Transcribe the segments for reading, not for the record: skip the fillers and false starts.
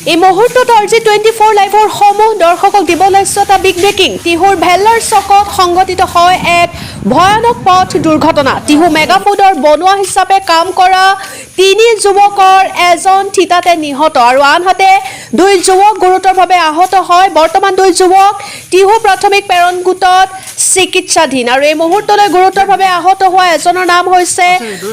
এই মুহূৰ্তত RJ24 লাইভৰ সমূহ দৰ্শকক দিব লৈছো এটা বিগ ব্ৰেকিং। টিহুৰ ভেল্লাৰ চকত সংঘটিত হয় এক ভয়ানক পথ দুৰ্ঘটনা। টিহু মেগাফুডৰ বনোৱা হিচাপে কাম কৰা 3 যুৱকৰ এজন থিতাতে নিহত আৰু আনহাতে 2 যুৱক গুৰুতৰভাৱে আহত হয়। বৰ্তমান 2 যুৱক টিহু প্ৰাথমিক প্ৰেৰণ গোটত চিকিৎসাধীন আৰু এই মুহূৰ্তলৈ গুৰুতৰভাৱে আহত হোৱা এজনৰ নাম হৈছে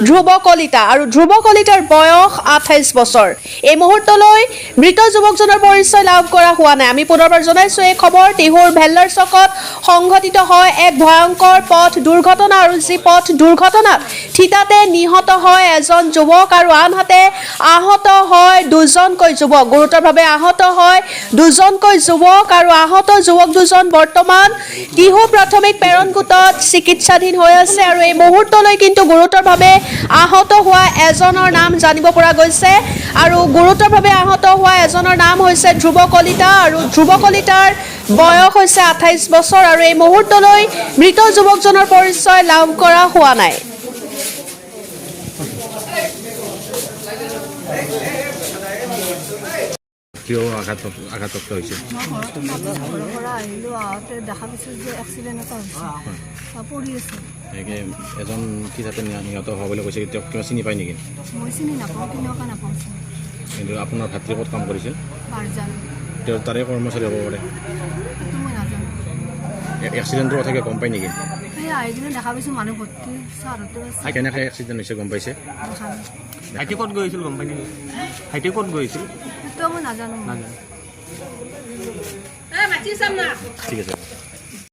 ধ্ৰুৱ কলিতা আৰু ধ্ৰুৱ কলিতাৰ বয়স 28 বছৰ। এই মুহূৰ্তলৈ মৃত যুৱকজনৰ পৰিচয় লাভ কৰা হোৱা নাই। আমি পুনৰবাৰ জনাইছো এই খবৰ টিহুৰ ভেল্লাৰ চকত সংঘটিত হয় এক ভয়ংকৰ পথ দুৰ্ঘটনা আৰু যি পথ দুৰ্ঘটনাত থিতাতে নিহত হয় এজন যুৱক আৰু আনহাতে আহত হয় 2জনকৈ যুৱক। গুৰুতৰভাৱে আহত হয় 2জনকৈ যুৱক আৰু আহত যুৱক 2জন বৰ্তমান টিহু প্ৰাথমিক প্ৰেৰণ গোটত চিকিৎসাধীন হৈ আছে আৰু এই মুহূৰ্তলৈ কিন্তু গুৰুতৰভাৱে আহত হোৱা এজনৰ নাম জানিব পৰা গৈছে আৰু গুৰুতৰভাৱে আহত হোৱা এজনৰ নাম হৈছে ধ্ৰুৱ কলিতা আৰু ধ্ৰুৱ কলিতাৰ বয়স হৈছে 28 বছৰ আৰু এই মুহূৰ্তলৈ মৃত যুৱকজনৰ পৰিচয় লাভ কৰা হোৱা নাই। কিয় আঘাতপ্ৰাপ্ত হৈছে? এজন কি যাতে নিহত হোৱা বুলি কৈছে, তেওঁক কিবা চিনি পায় নেকি? কিন্তু আপোনাৰ ভাতৃ ক'ত কাম কৰিছিল? তেওঁ তাৰে কৰ্মচাৰী হ'ব পাৰে। এক্সিডেণ্টৰ কথা গম পায় নেকি? কেনেকৈ এক্সিডেণ্ট হৈছে গম পাইছে? ভাইটি ক'ত গৈছিল গম পাই নেকি? ভাইটি ক'ত গৈছিল? নাজানো। ঠিক আছে।